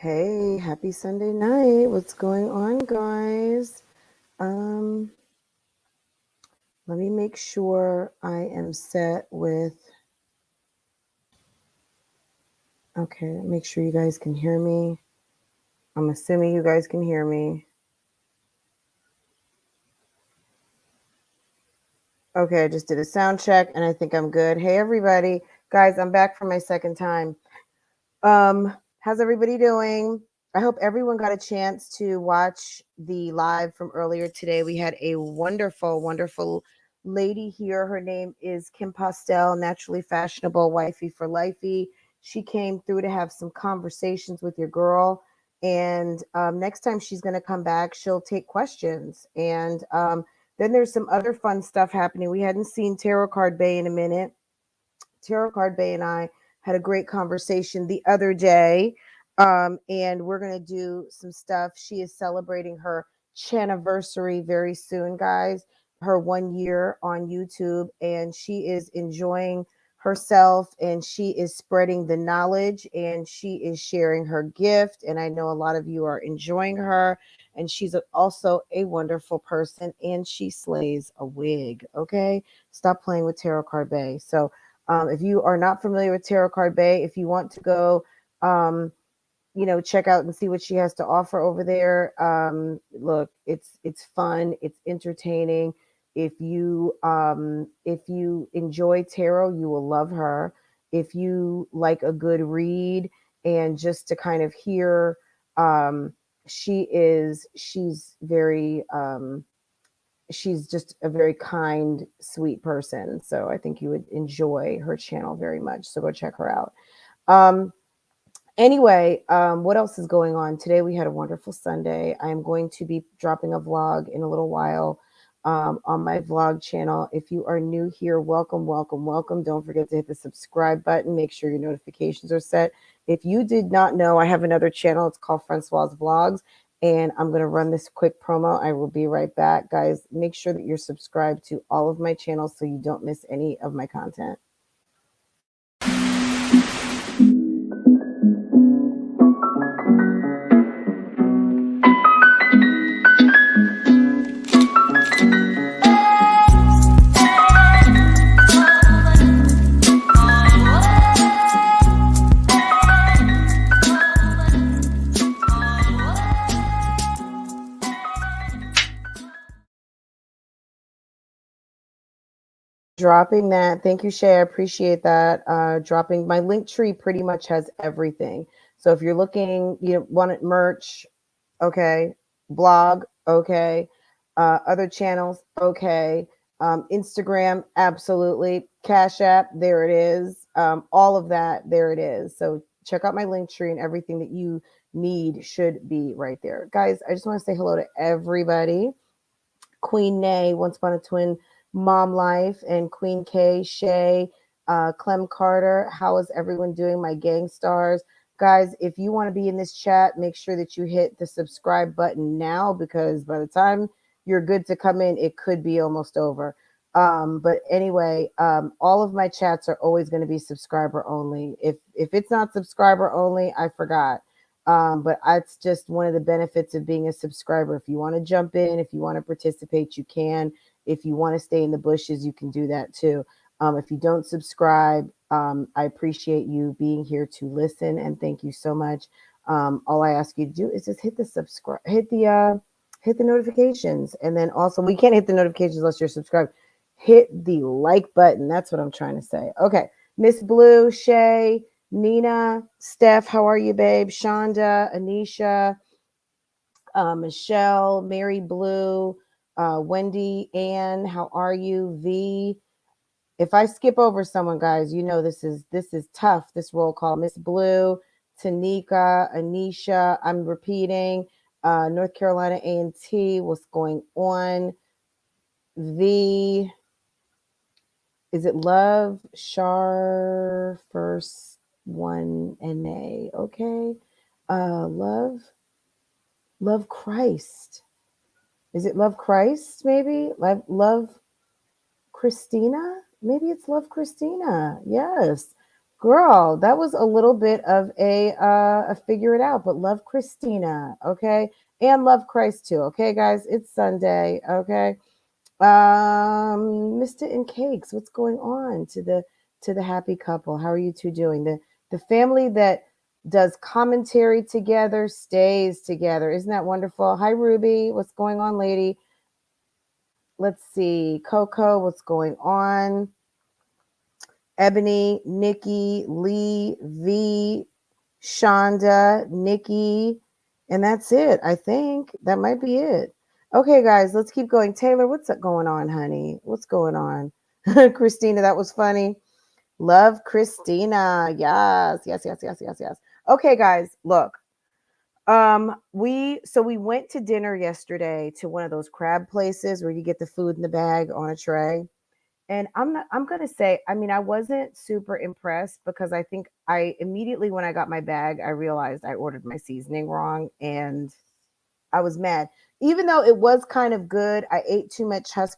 Hey, happy Sunday night. What's going on, guys? Um, Let me make sure I am set with, okay, make sure you guys can hear me. I'm assuming you guys can hear me. Okay, I just did a sound check and I think I'm good. Hey, everybody. Guys, I'm back for my second time. How's everybody doing? I hope everyone got a chance to watch the live from earlier today. We had a wonderful lady here. Her name is Kim Postel, naturally fashionable, wifey for lifey. She came through to have some conversations with your girl. And next time she's going to come back, she'll take questions. And then there's some other fun stuff happening. We hadn't seen Tarot Card Bay in a minute. Tarot Card Bay and I had a great conversation the other day. And we're going to do some stuff. She is celebrating her chaniversary very soon, guys, her 1 year on YouTube. And she is enjoying herself and she is spreading the knowledge and she is sharing her gift. And I know a lot of you are enjoying her. And she's also a wonderful person and she slays a wig. Okay. Stop playing with Tarot Card Bay. So, if you are not familiar with Tarot Card Bay, if you want to go, check out and see what she has to offer over there. Look, it's fun, it's entertaining. If you enjoy tarot, you will love her. If you like a good read and just to kind of hear, she's very she's just a very kind, sweet person. So I think you would enjoy her channel very much. So go check her out. Anyway, what else is going on? Today we had a wonderful Sunday. I am going to be dropping a vlog in a little while on my vlog channel. If you are new here, welcome. Don't forget to hit the subscribe button. Make sure your notifications are set. If you did not know, I have another channel. It's called Francoise Vlogs. And I'm going to run this quick promo. I will be right back. Guys, make sure that you're subscribed to all of my channels so you don't miss any of my content. Dropping that. Thank you, Shay. I appreciate that. Dropping my link tree pretty much has everything. So if you're looking, you want merch, okay. Blog, okay. Other channels, okay. Instagram, absolutely. Cash App, there it is. All of that, there it is. So check out my link tree and everything that you need should be right there. Guys, I just want to say hello to everybody. Queen Nay, Once Upon a Twin Mom Life, and Queen K, Shay, Clem Carter. How is everyone doing? My gang stars. Guys, if you want to be in this chat, make sure that you hit the subscribe button now because by the time you're good to come in, it could be almost over. But anyway, all of my chats are always going to be subscriber only. If it's not subscriber only, I forgot. But it's just one of the benefits of being a subscriber. If you want to jump in, if you want to participate, you can. If you want to stay in the bushes, you can do that too. If you don't subscribe, I appreciate you being here to listen and thank you so much. All I ask you to do is just hit the subscribe, hit the notifications, and then also we can't hit the notifications unless you're subscribed. Hit the like button. That's what I'm trying to say. Okay, Miss Blue, Shay, Nina, Steph, how are you, babe? Shonda, Anisha, Michelle, Mary Blue, Wendy, Ann, how are you? V. If I skip over someone, guys, you know this is tough. This roll call. Miss Blue, Tanika, Anisha. I'm repeating. North Carolina A&T. What's going on? V. Is it Love Shar first one NA? Okay. Love Christ. Is it Love Christ? Maybe love Christina. Maybe it's Love Christina. Yes. Girl, that was a little bit of a figure it out, but love Christina, okay? And love Christ too, okay, guys? It's Sunday, okay? Mr. and Cakes, what's going on to the happy couple? How are you two doing? The family that does commentary together stays together. Isn't that wonderful? Hi, Ruby. What's going on, lady? Let's see. Coco, what's going on? Ebony, Nikki, Lee, V, Shonda, Nikki, and that's it. I think that might be it. Okay, guys, let's keep going. Taylor, what's going on, honey? What's going on? Christina, that was funny. Love Christina. Yes, yes, yes, yes, yes, yes. Okay, guys, look. We went to dinner yesterday to one of those crab places where you get the food in the bag on a tray. And I'm gonna say, I mean, I wasn't super impressed because I think I immediately when I got my bag, I realized I ordered my seasoning wrong and I was mad. Even though it was kind of good, I ate too much hush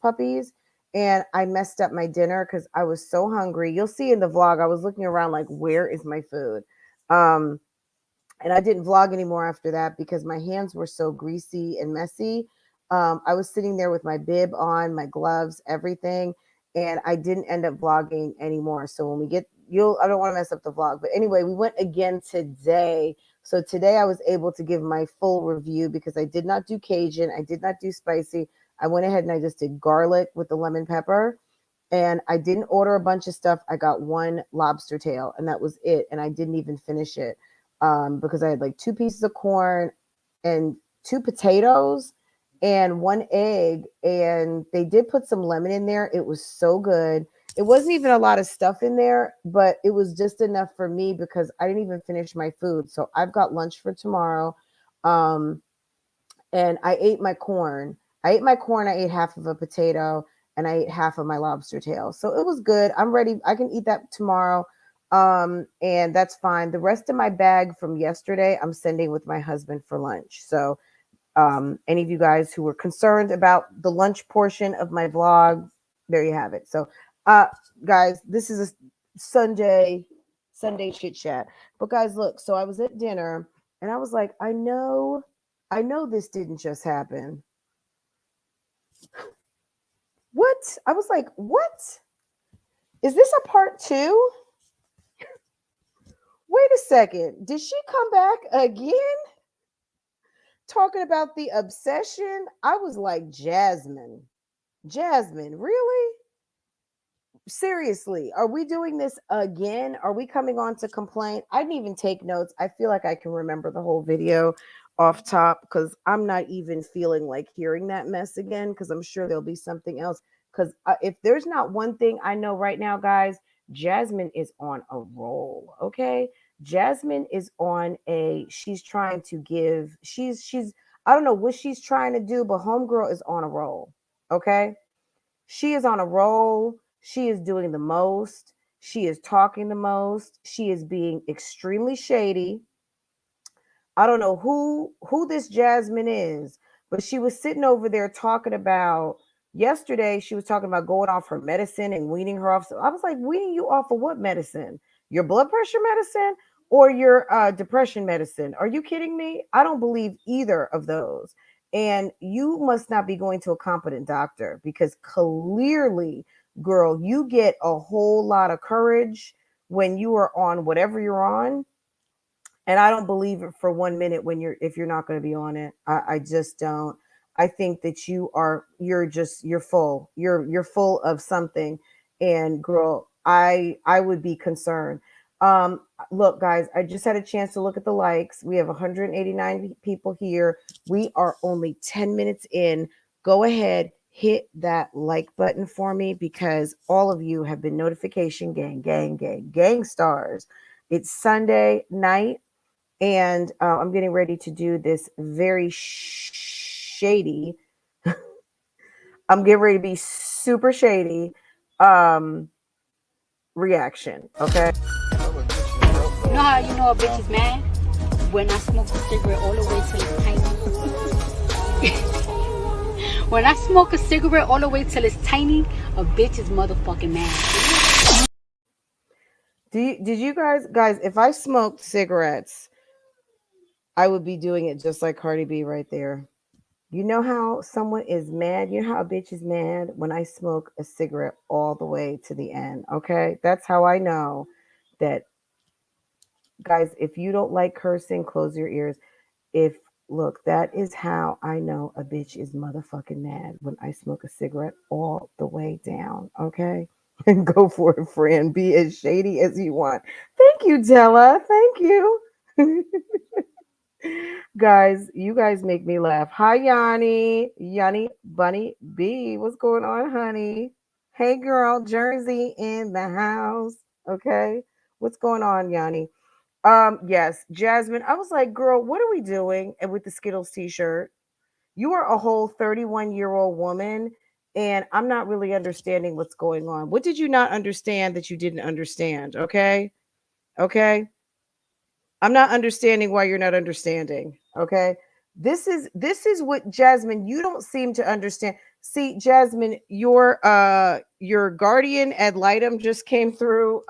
puppies and I messed up my dinner because I was so hungry. You'll see in the vlog, I was looking around like, where is my food? And I didn't vlog anymore after that because my hands were so greasy and messy. I was sitting there with my bib on, my gloves, everything, and I didn't end up vlogging anymore. So when we get, I don't want to mess up the vlog, but anyway, we went again today. So today I was able to give my full review because I did not do Cajun, I did not do spicy. I went ahead and I just did garlic with the lemon pepper. And I didn't order a bunch of stuff. I got one lobster tail, and that was it. And I didn't even finish it because I had like 2 pieces of corn and 2 potatoes and 1 egg. And they did put some lemon in there. It was so good. It wasn't even a lot of stuff in there, but it was just enough for me because I didn't even finish my food. So I've got lunch for tomorrow. And I ate my corn. I ate half of a potato, and I ate half of my lobster tail. So it was good. I'm ready. I can eat that tomorrow. And that's fine. The rest of my bag from yesterday, I'm sending with my husband for lunch. So any of you guys who were concerned about the lunch portion of my vlog, there you have it. So guys, this is a Sunday chit chat. But guys, look, so I was at dinner and I was like, I know this didn't just happen. What? I was like, what? Is this a part 2? Wait a second. Did she come back again? Talking about the obsession? I was like, Jasmine, really? Seriously, are we doing this again? Are we coming on to complain? I didn't even take notes. I feel like I can remember the whole video off top because I'm not even feeling like hearing that mess again because I'm sure there'll be something else. Because if there's not one thing I know right now, guys, Jasmine is on a roll. Okay, Jasmine is on she's trying to give. She's I don't know what she's trying to do, but homegirl is on a roll. Okay, she is on a roll. She is doing the most. She is talking the most. She is being extremely shady. I don't know who this Jasmine is, but she was sitting over there talking about yesterday. She was talking about going off her medicine and weaning her off. So I was like, weaning you off of what medicine? Your blood pressure medicine or your depression medicine? Are you kidding me? I don't believe either of those. And you must not be going to a competent doctor because clearly, girl, you get a whole lot of courage when you are on whatever you're on. And I don't believe it for 1 minute if you're not going to be on it. I just don't. I think that you're full. You're full of something. And girl, I would be concerned. Look, guys, I just had a chance to look at the likes. We have 189 people here. We are only 10 minutes in. Go ahead, hit that like button for me because all of you have been notification gang stars. It's Sunday night. And I'm getting ready to do this very shady. I'm getting ready to be super shady reaction. Okay. You know how you know a bitch is mad? When I smoke a cigarette all the way till it's tiny. When I smoke a cigarette all the way till it's tiny, a bitch is motherfucking mad. Did you guys, if I smoked cigarettes, I would be doing it just like Cardi B right there. You know how someone is mad? You know how a bitch is mad when I smoke a cigarette all the way to the end, okay? That's how I know that, guys, if you don't like cursing, close your ears. If Look, that is how I know a bitch is motherfucking mad when I smoke a cigarette all the way down, okay? And go for it, friend. Be as shady as you want. Thank you, Della. Thank you. Guys, you guys make me laugh. Hi, Yanni. Yanni Bunny B. What's going on, honey? Hey, girl. Jersey in the house. Okay. What's going on, Yanni? Yes, Jasmine. I was like, girl, what are we doing? And with the Skittles t-shirt, you are a whole 31-year-old woman, and I'm not really understanding what's going on. What did you not understand that you didn't understand? Okay. Okay. I'm not understanding why you're not understanding. Okay. This is what, Jasmine, you don't seem to understand. See, Jasmine, your guardian ad litem just came through.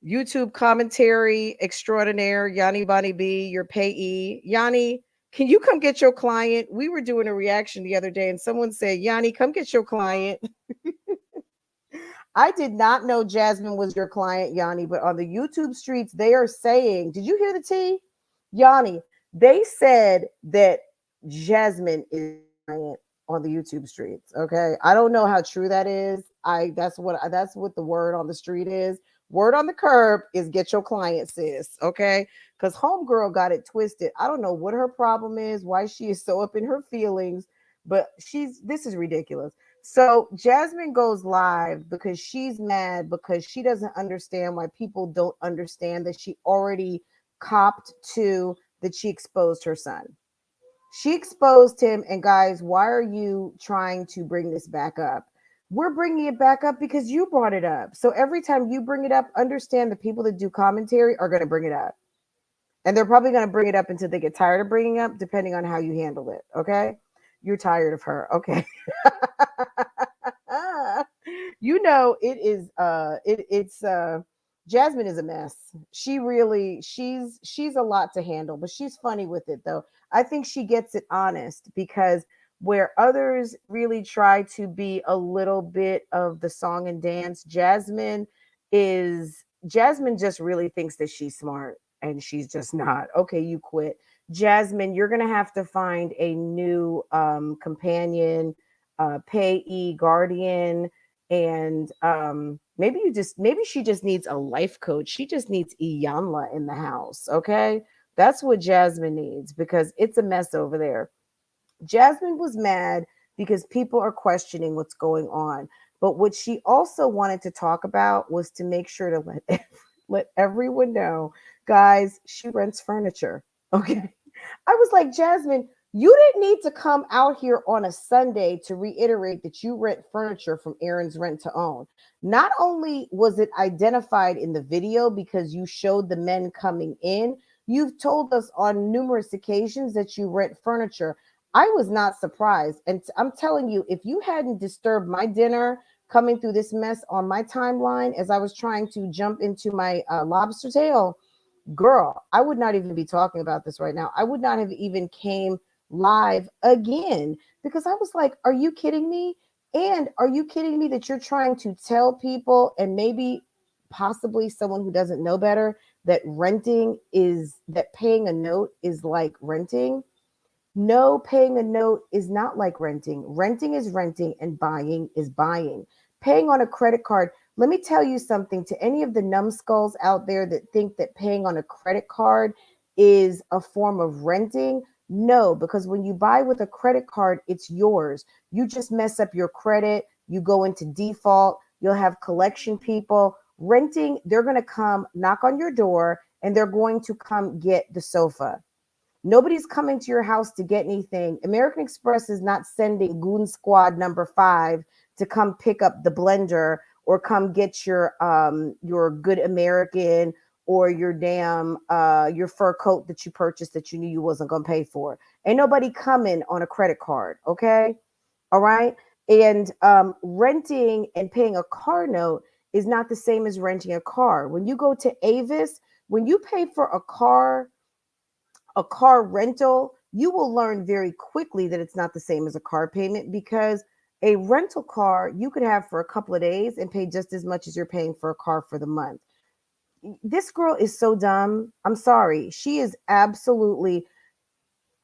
YouTube commentary extraordinaire, Yanni Bonnie B, your payee. Yanni, can you come get your client? We were doing a reaction the other day and someone said, Yanni, come get your client. I did not know Jasmine was your client, Yanni, but on the YouTube streets, they are saying, did you hear the tea? Yanni, they said that Jasmine is your client on the YouTube streets. Okay. I don't know how true that is. That's what the word on the street is. Word on the curb is get your client, sis. Okay. Because homegirl got it twisted. I don't know what her problem is, why she is so up in her feelings, but this is ridiculous. So Jasmine goes live because she's mad because she doesn't understand why people don't understand that she already copped to that she exposed her son. She exposed him, and guys, why are you trying to bring this back up? We're bringing it back up because you brought it up. So every time you bring it up, understand the people that do commentary are going to bring it up. And they're probably going to bring it up until they get tired of bringing up, depending on how you handle it. Okay. You're tired of her. Okay. You know it is it's Jasmine is a mess. She's a lot to handle, but she's funny with it though. I think she gets it honest because where others really try to be a little bit of the song and dance, Jasmine just really thinks that she's smart and she's just not. Okay, you quit. Jasmine, you're gonna have to find a new companion, payee, guardian, and maybe she just needs a life coach. She just needs Iyanla in the house. Okay, that's what Jasmine needs because it's a mess over there. Jasmine was mad because people are questioning what's going on. But what she also wanted to talk about was to make sure to let everyone know, guys, she rents furniture. Okay. I was like, Jasmine, you didn't need to come out here on a Sunday to reiterate that you rent furniture from Aaron's Rent to Own. Not only was it identified in the video because you showed the men coming in, you've told us on numerous occasions that you rent furniture. I was not surprised. And I'm telling you, if you hadn't disturbed my dinner coming through this mess on my timeline as I was trying to jump into my lobster tail, girl, I would not even be talking about this right now. I would not have even came live again because I was like, are you kidding me? And are you kidding me that you're trying to tell people and maybe possibly someone who doesn't know better that paying a note is like renting? No, paying a note is not like renting. Renting is renting and buying is buying. Paying on a credit card, let me tell you something to any of the numbskulls out there that think that paying on a credit card is a form of renting. No, because when you buy with a credit card, it's yours. You just mess up your credit, you go into default, you'll have collection people. Renting, they're going to come knock on your door and they're going to come get the sofa. Nobody's coming to your house to get anything. American Express is not sending Goon Squad number 5 to come pick up the blender or come get your Good American or your damn your fur coat that you purchased that you knew you wasn't gonna pay for. Ain't nobody coming on a credit card, okay? All right. And renting and paying a car note is not the same as renting a car. When you go to Avis, when you pay for a car rental, you will learn very quickly that it's not the same as a car payment, because a rental car you could have for a couple of days and pay just as much as you're paying for a car for the month. This girl is so dumb. I'm sorry. She is absolutely.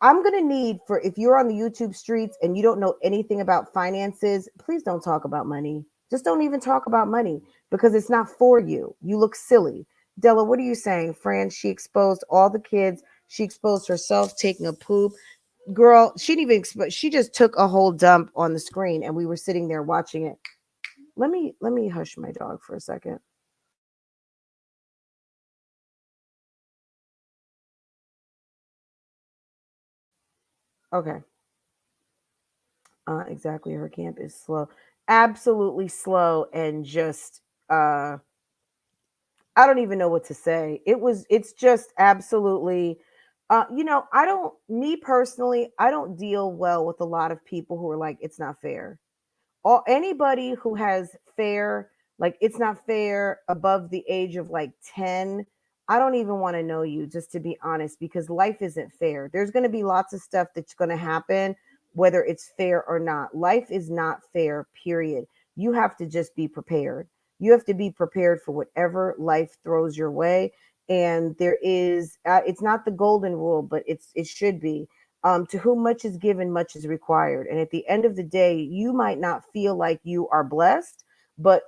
I'm going to need for, if you're on the YouTube streets and you don't know anything about finances, please don't talk about money. Just don't even talk about money, because it's not for you. You look silly. Della, what are you saying? Fran, she exposed all the kids. She exposed herself taking a poop. Girl, she didn't even she just took a whole dump on the screen and we were sitting there watching it. Let me hush my dog for a second. Okay. Exactly. Her camp is slow. Absolutely slow, and just I don't even know what to say. It's just absolutely I don't, me personally, I don't deal well with a lot of people who are like, it's not fair. Or anybody who has fair, like it's not fair above the age of like 10, I don't even want to know you, just to be honest, because life isn't fair. There's going to be lots of stuff that's going to happen, whether it's fair or not. Life is not fair, period. You have to just be prepared. You have to be prepared for whatever life throws your way. And there is, it's not the golden rule, but it should be, to whom much is given, much is required. And at the end of the day, you might not feel like you are blessed, but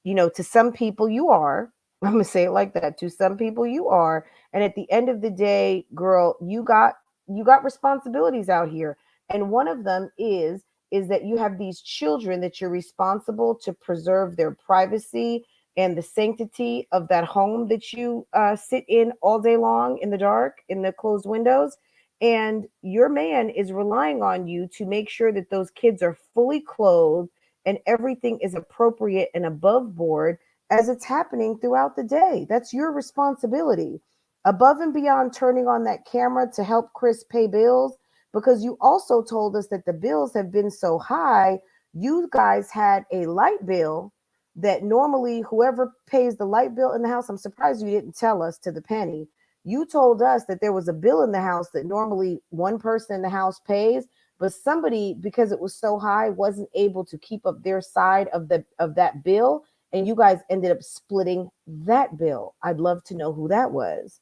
to some people you are. I'm gonna say it like that. To some people you are. And at the end of the day, girl, you got responsibilities out here. And one of them is that you have these children that you're responsible to preserve their privacy and the sanctity of that home that you sit in all day long in the dark, in the closed windows. And your man is relying on you to make sure that those kids are fully clothed and everything is appropriate and above board as it's happening throughout the day. That's your responsibility. Above and beyond turning on that camera to help Chris pay bills, because you also told us that the bills have been so high. You guys had a light bill that normally whoever pays the light bill in the house, I'm surprised you didn't tell us to the penny. You told us that there was a bill in the house that normally one person in the house pays, but somebody, because it was so high, wasn't able to keep up their side of that bill, and you guys ended up splitting that bill. I'd love to know who that was.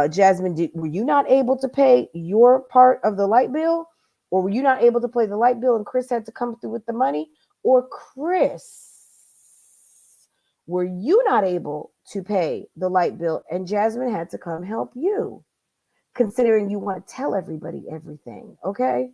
Jasmine, were you not able to pay your part of the light bill, or were you not able to pay the light bill and Chris had to come through with the money? Or Chris, were you not able to pay the light bill and Jasmine had to come help you? Considering you want to tell everybody everything, okay?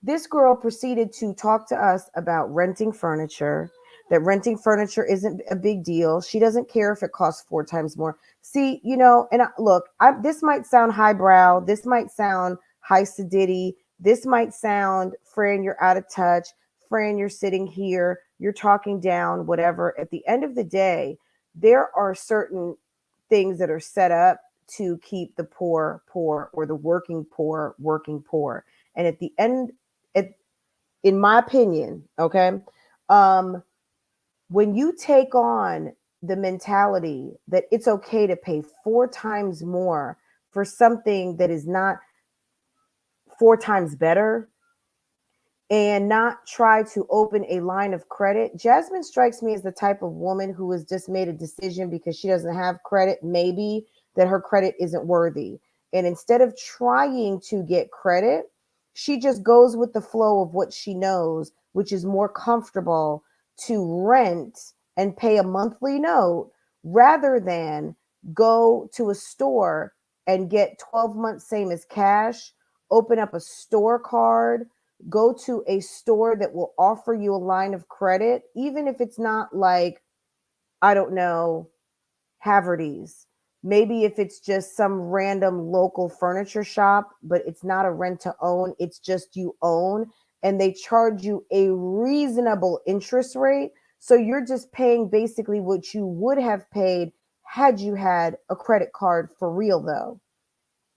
This girl proceeded to talk to us about renting furniture, that renting furniture isn't a big deal. She doesn't care if it costs 4 times more. See, and look, this might sound highbrow. This might sound high sedity. This might sound, Fran, you're out of touch. Fran, you're sitting here. You're talking down, whatever. At the end of the day, there are certain things that are set up to keep the poor poor, or the working poor working poor. And at the end, it, in my opinion, okay, um, when you take on the mentality that it's okay to pay 4 times more for something that is not 4 times better, and not try to open a line of credit. Jasmine strikes me as the type of woman who has just made a decision because she doesn't have credit, maybe, that her credit isn't worthy. And instead of trying to get credit, she just goes with the flow of what she knows, which is more comfortable to rent and pay a monthly note rather than go to a store and get 12 months same as cash, open up a store card, go to a store that will offer you a line of credit, even if it's not like, I don't know, Haverty's. Maybe if it's just some random local furniture shop, but it's not a rent to own, it's just you own, and they charge you a reasonable interest rate. So you're just paying basically what you would have paid had you had a credit card for real, though.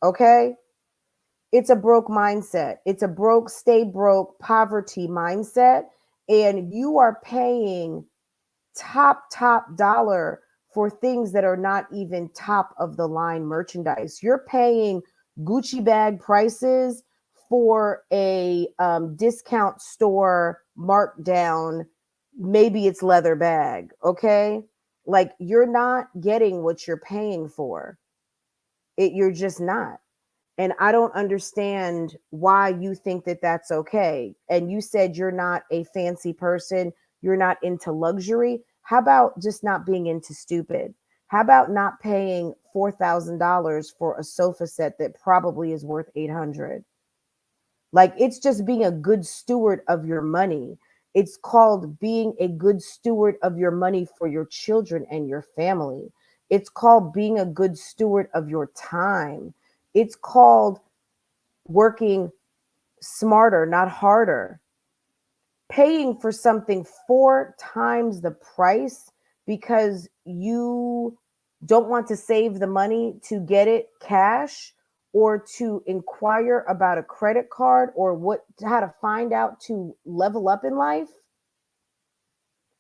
Okay? It's a broke mindset. It's a broke, stay broke, poverty mindset. And you are paying top dollar for things that are not even top of the line merchandise. You're paying Gucci bag prices for a discount store markdown. Maybe it's leather bag. Okay. Like, you're not getting what you're paying for. You're just not. And I don't understand why you think that that's okay. And you said you're not a fancy person. You're not into luxury. How about just not being into stupid? How about not paying $4,000 for a sofa set that probably is worth 800? Like, it's just being a good steward of your money. It's called being a good steward of your money for your children and your family. It's called being a good steward of your time. It's called working smarter, not harder. Paying for something 4 times the price because you don't want to save the money to get it cash, or to inquire about a credit card, or how to find out to level up in life.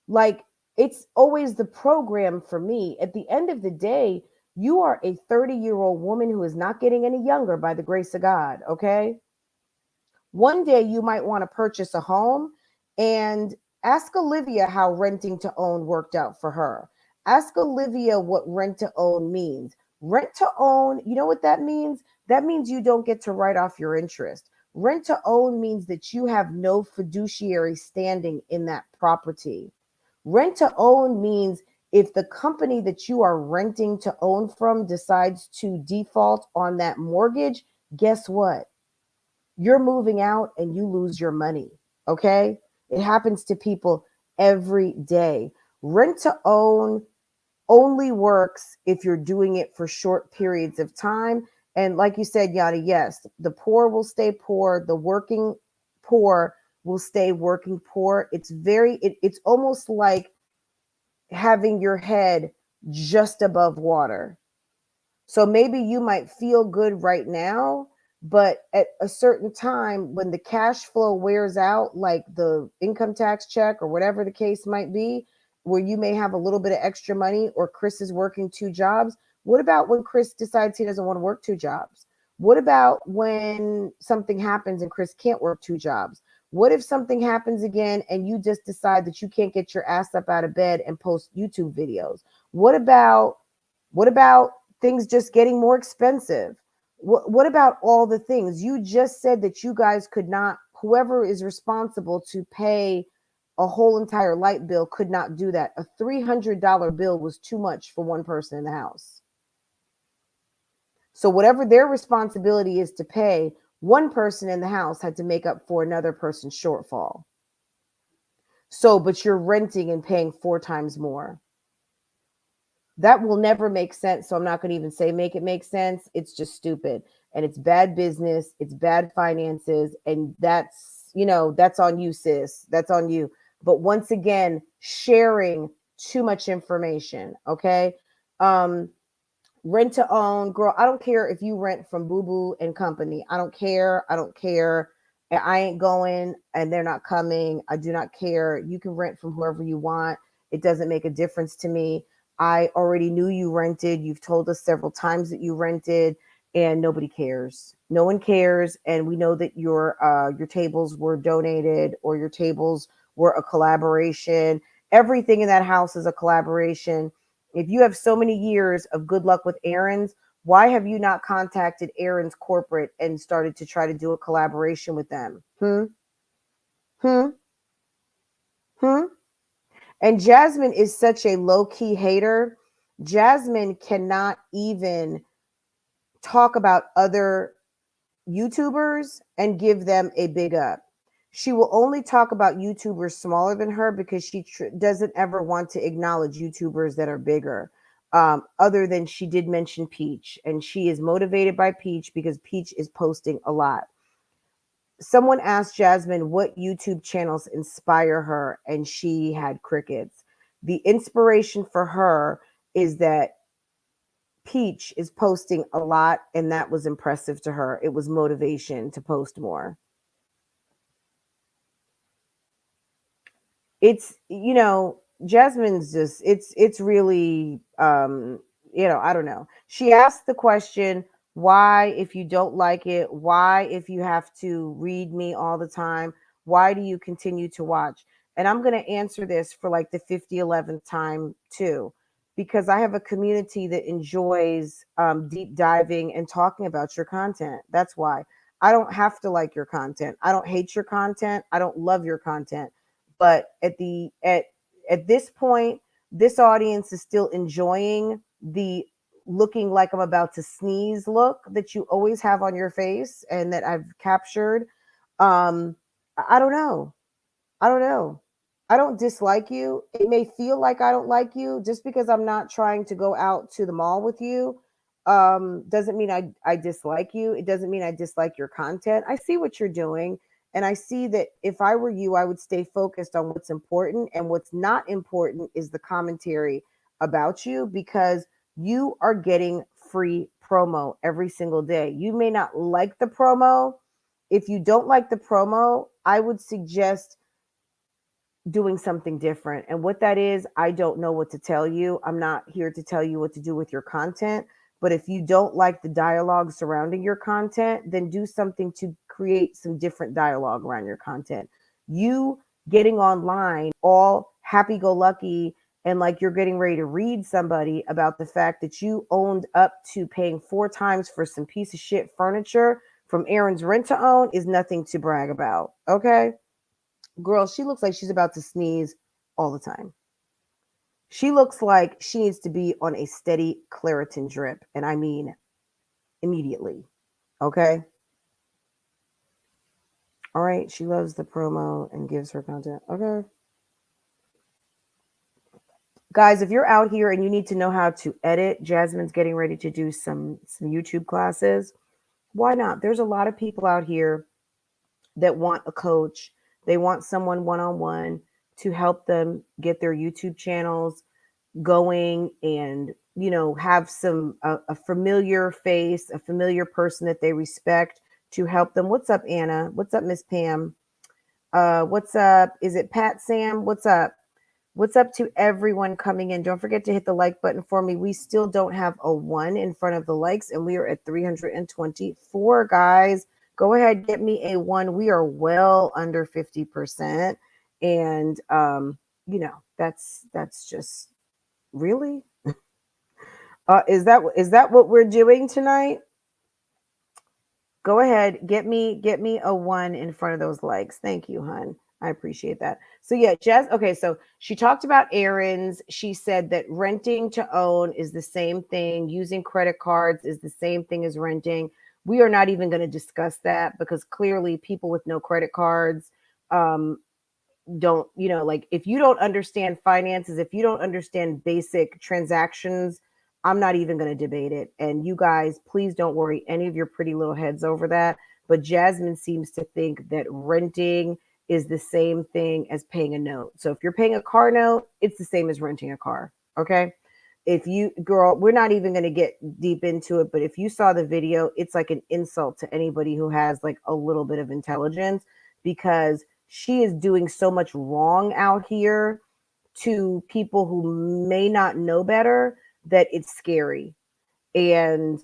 Like, it's always the program for me. At the end of the day, you are a 30-year-old woman who is not getting any younger by the grace of God, okay? One day you might want to purchase a home, and ask Olivia how renting to own worked out for her. Ask Olivia what rent to own means. Rent to own, you know what that means? That means you don't get to write off your interest. Rent to own means that you have no fiduciary standing in that property. Rent to own means if the company that you are renting to own from decides to default on that mortgage, guess what? You're moving out and you lose your money. Okay. It happens to people every day. Rent to own only works if you're doing it for short periods of time. And like you said, Yada, yes, the poor will stay poor. The working poor will stay working poor. It's almost like having your head just above water. So maybe you might feel good right now, but at a certain time, when the cash flow wears out, like the income tax check or whatever the case might be, where you may have a little bit of extra money, or Chris is working 2 jobs. What about when Chris decides he doesn't want to work 2 jobs? What about when something happens and Chris can't work 2 jobs? What if something happens again and you just decide that you can't get your ass up out of bed and post YouTube videos? What about things just getting more expensive? What about all the things? You just said that you guys could not, whoever is responsible to pay a whole entire light bill could not do that. A $300 bill was too much for one person in the house. So whatever their responsibility is to pay, one person in the house had to make up for another person's shortfall. So, but you're renting and paying 4 times more. That will never make sense. So I'm not going to even say make it make sense. It's just stupid. And it's bad business. It's bad finances. And that's on you, sis. That's on you. But once again, sharing too much information. Okay. Rent to own, girl. I don't care if you rent from Boo Boo and Company. I don't care. I ain't going and they're not coming. I do not care. You can rent from whoever you want. It doesn't make a difference to me. I already knew you rented. You've told us several times that you rented, and nobody cares. No one cares. And we know that your tables were donated, or your tables were a collaboration. Everything in that house is a collaboration. If you have so many years of good luck with Aaron's, why have you not contacted Aaron's corporate and started to try to do a collaboration with them? And Jasmine is such a low-key hater. Jasmine cannot even talk about other YouTubers and give them a big up. She will only talk about YouTubers smaller than her because she doesn't ever want to acknowledge YouTubers that are bigger. Other than she did mention Peach, and she is motivated by Peach because Peach is posting a lot. Someone asked Jasmine what YouTube channels inspire her, and she had crickets. The inspiration for her is that Peach is posting a lot, and that was impressive to her. It was motivation to post more. It's, Jasmine's just it's really I don't know. She asked the question, why if you don't like it, why if you have to read me all the time, why do you continue to watch? And I'm going to answer this for like the 11th time too, because I have a community that enjoys deep diving and talking about your content. That's why. I don't have to like your content. I don't hate your content. I don't love your content. But at this point, this audience is still enjoying the looking like I'm about to sneeze look that you always have on your face and that I've captured. I don't know. I don't know. I don't dislike you. It may feel like I don't like you just because I'm not trying to go out to the mall with you. Doesn't mean I dislike you. It doesn't mean I dislike your content. I see what you're doing. And I see that if I were you, I would stay focused on what's important. And what's not important is the commentary about you because you are getting free promo every single day. You may not like the promo. If you don't like the promo, I would suggest doing something different. And what that is, I don't know what to tell you. I'm not here to tell you what to do with your content. But if you don't like the dialogue surrounding your content, then do something to create some different dialogue around your content. You getting online all happy go lucky and like you're getting ready to read somebody about the fact that you owned up to paying 4 times for some piece of shit furniture from Aaron's rent to own is nothing to brag about. Okay. Girl, she looks like she's about to sneeze all the time. She looks like she needs to be on a steady Claritin drip, and I mean immediately. Okay? All right, she loves the promo and gives her content. Okay. Guys, if you're out here and you need to know how to edit, Jasmine's getting ready to do some YouTube classes. Why not? There's a lot of people out here that want a coach. They want someone one-on-one to help them get their YouTube channels going and have some a familiar face, a familiar person that they respect to help them. What's up, Anna? What's up, Miss Pam? What's up? Is it Pat Sam? What's up? What's up to everyone coming in? Don't forget to hit the like button for me. We still don't have a 1 in front of the likes, and we are at 324, guys. Go ahead, get me a 1. We are well under 50%. And that's just really is that what we're doing tonight? Go ahead, get me a 1 in front of those likes. Thank you, hun. I appreciate that. So yeah, Jess. Okay, so she talked about errands. She said that renting to own is the same thing. Using credit cards is the same thing as renting. We are not even going to discuss that because clearly people with no credit cards don't, like if you don't understand finances, if you don't understand basic transactions, I'm not even going to debate it. And you guys, please don't worry any of your pretty little heads over that. But Jasmine seems to think that renting is the same thing as paying a note. So if you're paying a car note, it's the same as renting a car. Okay. If you, girl, we're not even going to get deep into it, but if you saw the video, it's like an insult to anybody who has like a little bit of intelligence because she is doing so much wrong out here to people who may not know better that it's scary. And,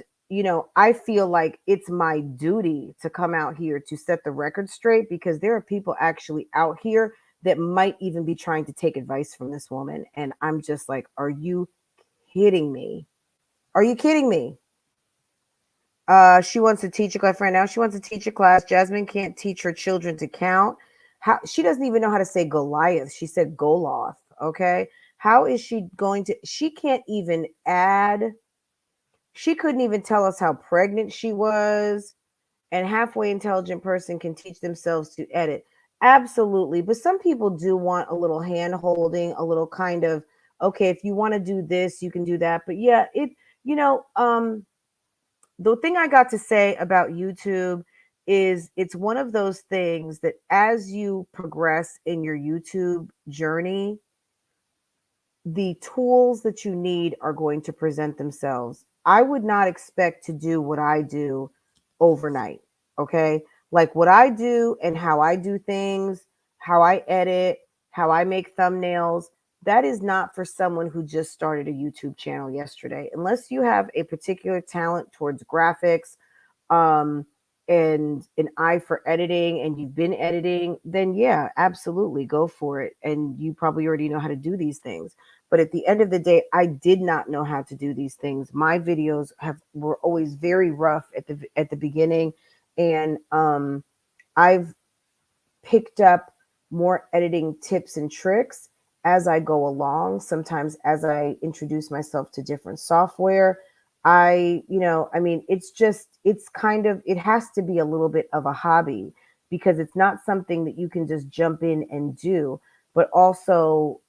I feel like it's my duty to come out here to set the record straight because there are people actually out here that might even be trying to take advice from this woman. And I'm just like, are you kidding me? Are you kidding me? She wants to teach a class right now. She wants to teach a class. Jasmine can't teach her children to count. How she doesn't even know how to say Goliath. She said Goloth. Okay. How is she going to? She can't even add. She couldn't even tell us how pregnant she was. And halfway intelligent person can teach themselves to edit. Absolutely. But some people do want a little hand holding, a little kind of, okay, if you want to do this, you can do that. But yeah, the thing I got to say about YouTube is it's one of those things that as you progress in your YouTube journey, the tools that you need are going to present themselves. I would not expect to do what I do overnight. Okay. Like what I do and how I do things, how I edit, how I make thumbnails, that is not for someone who just started a YouTube channel yesterday. Unless you have a particular talent towards graphics, um, and an eye for editing, and you've been editing, then yeah, absolutely go for it. And you probably already know how to do these things. But at the end of the day, I did not know how to do these things. My videos were always very rough at the beginning, and I've picked up more editing tips and tricks as I go along. Sometimes as I introduce myself to different software, I mean, it's kind of, it has to be a little bit of a hobby, because it's not something that you can just jump in and do, but also,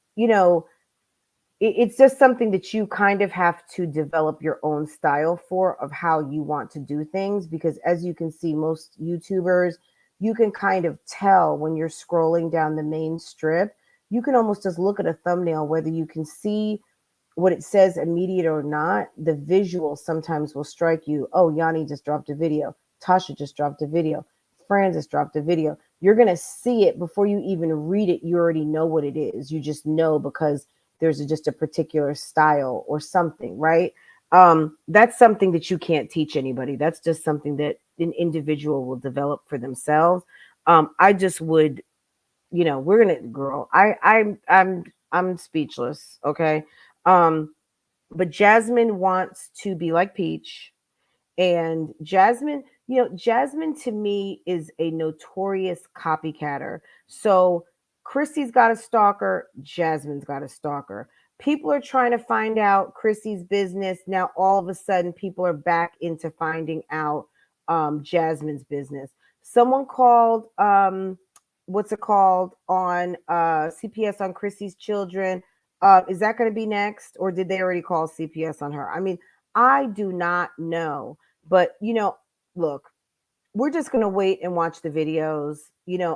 it's just something that you kind of have to develop your own style for, of how you want to do things. Because as you can see, most YouTubers, you can kind of tell when you're scrolling down the main strip, you can almost just look at a thumbnail, whether you can see what it says immediate or not. The visual sometimes will strike you. Oh, Yanni just dropped a video. Tasha just dropped a video. Fran just dropped a video. You're going to see it before you even read it. You already know what it is. You just know because there's just a particular style or something, right? That's something that you can't teach anybody. That's just something that an individual will develop for themselves. I just would, we're gonna, girl. I'm speechless. Okay. Um, but Jasmine wants to be like Peach. And Jasmine, Jasmine to me is a notorious copycatter. So Chrissy's got a stalker, Jasmine's got a stalker. People are trying to find out Chrissy's business. Now, all of a sudden, people are back into finding out Jasmine's business. Someone called, what's it called, on CPS on Chrissy's children. Is that going to be next? Or did they already call CPS on her? I mean, I do not know. But, look, we're just going to wait and watch the videos.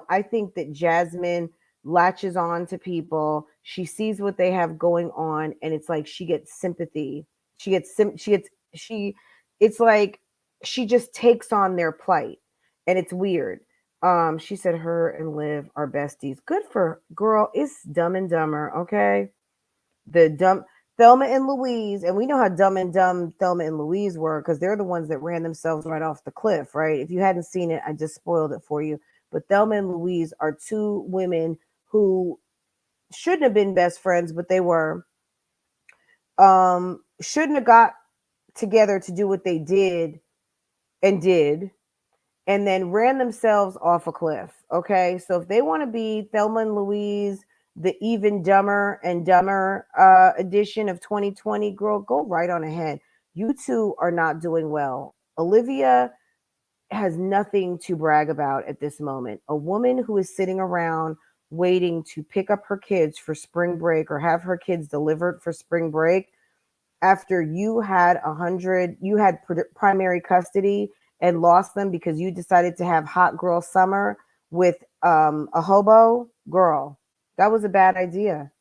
I think that Jasmine latches on to people. She sees what they have going on, and it's like she gets sympathy. It's like she just takes on their plight, and it's weird. She said her and Liv are besties. Good for girl. It's Dumb and Dumber, okay? The dumb Thelma and Louise, and we know how dumb and dumb Thelma and Louise were, because they're the ones that ran themselves right off the cliff, right? If you hadn't seen it, I just spoiled it for you. But Thelma and Louise are two women who shouldn't have been best friends, but they were. Shouldn't have got together to do what they did, and then ran themselves off a cliff. Okay, so if they want to be Thelma and Louise, the even dumber and dumber edition of 2020, girl, go right on ahead. You two are not doing well. Olivia has nothing to brag about at this moment. A woman who is sitting around waiting to pick up her kids for spring break, or have her kids delivered for spring break, after you had primary custody and lost them because you decided to have hot girl summer with a hobo, girl, that was a bad idea.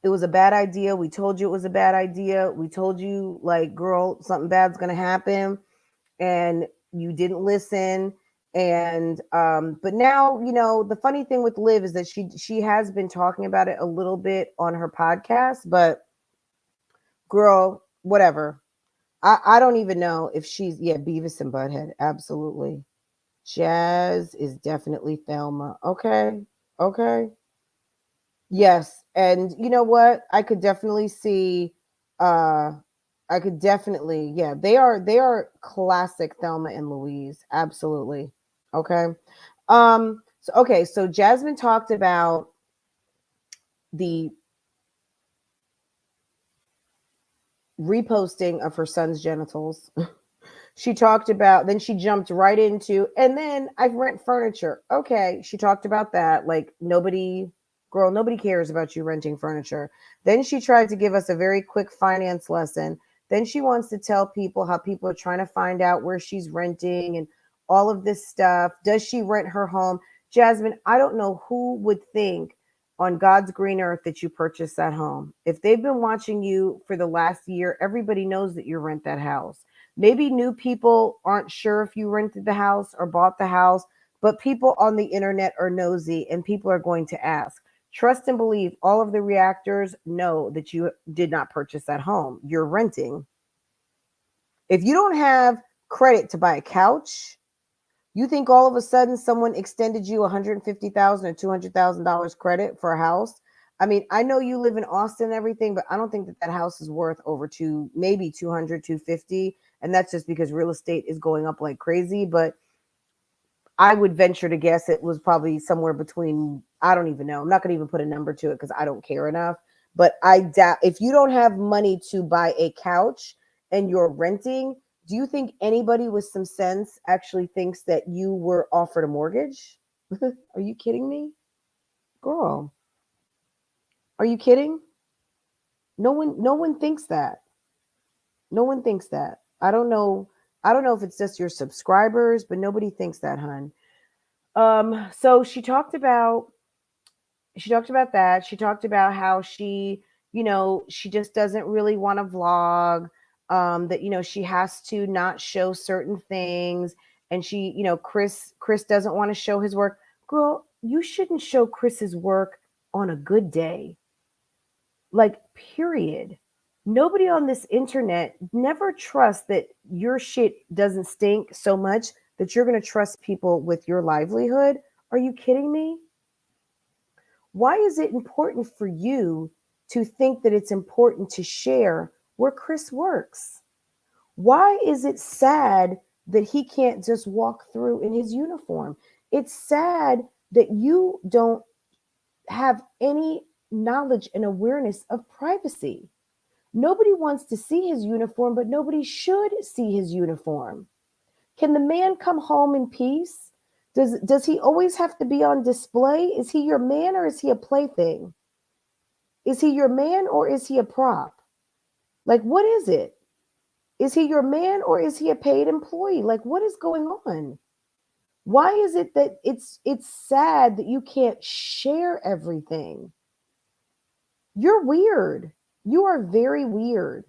It was a bad idea. We told you it was a bad idea. We told you, like, girl, something bad's gonna happen, and you didn't listen. And but now, the funny thing with Liv is that she has been talking about it a little bit on her podcast, but girl, whatever. I don't even know if she's, yeah, Beavis and Butthead, absolutely. Jazz is definitely Thelma. Okay. Okay. Yes. And you know what? Uh I could definitely, yeah, they are classic Thelma and Louise. Absolutely. Okay. So Jasmine talked about the reposting of her son's genitals. She talked about, then she jumped right into, and then I rent furniture. Okay. She talked about that. Like, nobody cares about you renting furniture. Then she tried to give us a very quick finance lesson. Then she wants to tell people how people are trying to find out where she's renting and all of this stuff. Does she rent her home? Jasmine, I don't know who would think on God's green earth that you purchased that home. If they've been watching you for the last year, everybody knows that you rent that house. Maybe new people aren't sure if you rented the house or bought the house, But people on the internet are nosy and people are going to ask. Trust and believe all of the reactors know that you did not purchase that home. You're renting. If you don't have credit to buy a couch, you think all of a sudden someone extended you $150,000 or $200,000 credit for a house? I mean, I know you live in Austin and everything, but I don't think that that house is worth over maybe 200, 250. And that's just because real estate is going up like crazy. But I would venture to guess it was probably somewhere between, I don't even know. I'm not going to even put a number to it because I don't care enough. But I doubt if you don't have money to buy a couch and you're renting, do you think anybody with some sense actually thinks that you were offered a mortgage? Are you kidding me? Girl, are you kidding? No one thinks that. No one thinks that. I don't know. I don't know if it's just your subscribers, but nobody thinks that, hun. So she talked about that. She talked about how she just doesn't really want to vlog, that, she has to not show certain things. And Chris doesn't want to show his work. Girl, you shouldn't show Chris's work on a good day. Like, period. Nobody on this internet never trusts that your shit doesn't stink so much that you're going to trust people with your livelihood. Are you kidding me? Why is it important for you to think that it's important to share where Chris works? Why is it sad that he can't just walk through in his uniform? It's sad that you don't have any knowledge and awareness of privacy. Nobody wants to see his uniform, but nobody should see his uniform. Can the man come home in peace? Does he always have to be on display? Is he your man or is he a plaything? Is he your man or is he a prop? Like, what is it? Is he your man or is he a paid employee? Like, what is going on? Why is it that it's sad that you can't share everything? You're weird. You are very weird.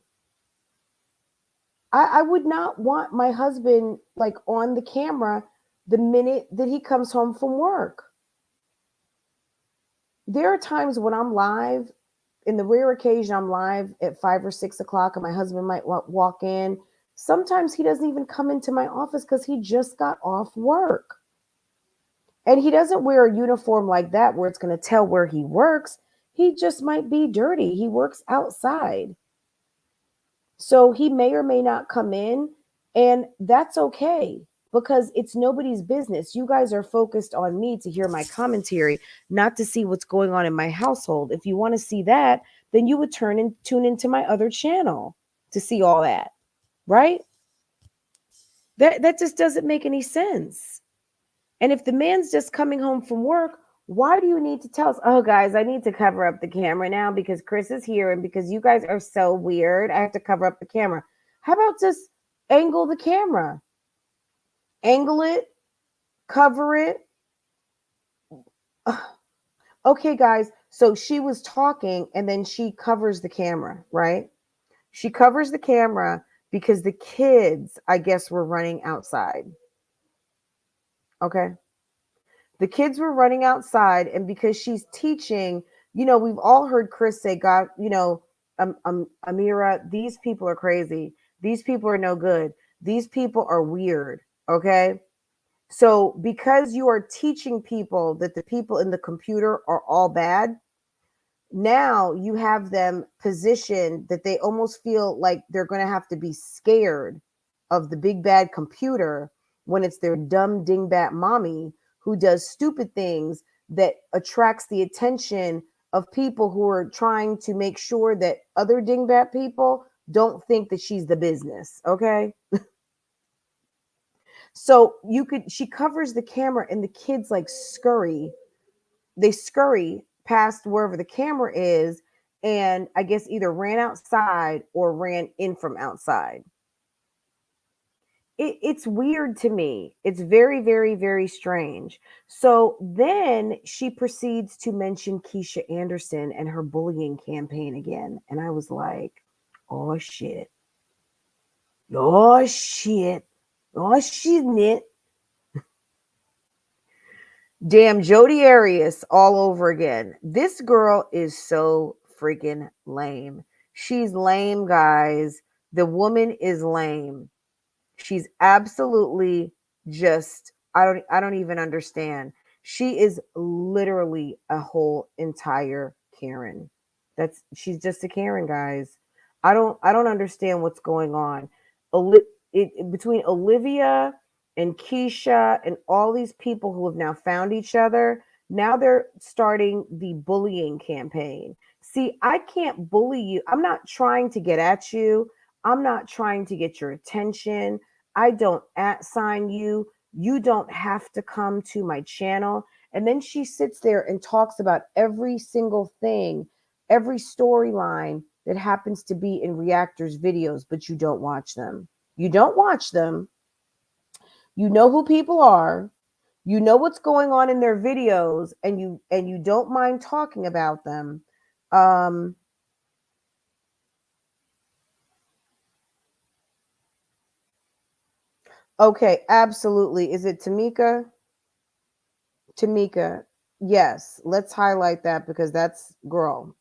I would not want my husband like on the camera the minute that he comes home from work. There are times when I'm live, in the rare occasion I'm live at 5 or 6 o'clock and my husband might walk in. Sometimes he doesn't even come into my office because he just got off work. And he doesn't wear a uniform like that where it's going to tell where he works. He just might be dirty. He works outside. So he may or may not come in, and that's okay because it's nobody's business. You guys are focused on me to hear my commentary, not to see what's going on in my household. If you want to see that, then you would tune into my other channel to see all that, right? That just doesn't make any sense. And if the man's just coming home from work, why do you need to tell us, oh, guys, I need to cover up the camera now because Chris is here and because you guys are so weird, I have to cover up the camera. How about just angle the camera? Angle it, cover it. Okay, guys, so she was talking and then she covers the camera, right? She covers the camera because the kids, I guess, were running outside. Okay. The kids were running outside, and because she's teaching, we've all heard Chris say, God, Amira, these people are crazy. These people are no good. These people are weird. Okay. So because you are teaching people that the people in the computer are all bad, now you have them positioned that they almost feel like they're going to have to be scared of the big bad computer when it's their dumb dingbat mommy who does stupid things that attracts the attention of people who are trying to make sure that other dingbat people don't think that she's the business. Okay. So she covers the camera and the kids like scurry. They scurry past wherever the camera is and I guess either ran outside or ran in from outside. It's weird to me. It's very, very, very strange. So then she proceeds to mention Keisha Anderson and her bullying campaign again. And I was like, oh, shit. Oh, shit. Oh, shit. Damn, Jodi Arias all over again. This girl is so freaking lame. She's lame, guys. The woman is lame. She's absolutely just I don't even understand. She is literally a whole entire Karen. She's just a Karen, guys. I don't understand what's going on. Between Olivia and Keisha and all these people who have now found each other, now they're starting the bullying campaign. See, I can't bully you. I'm not trying to get at you. I'm not trying to get your attention. I don't @sign you. You don't have to come to my channel. And then she sits there and talks about every single thing, every storyline that happens to be in reactors videos, but you don't watch them. You don't watch them. You know who people are. You know what's going on in their videos, and you don't mind talking about them. Um, okay, absolutely. Is it Tamika? Tamika, yes, let's highlight that because that's girl.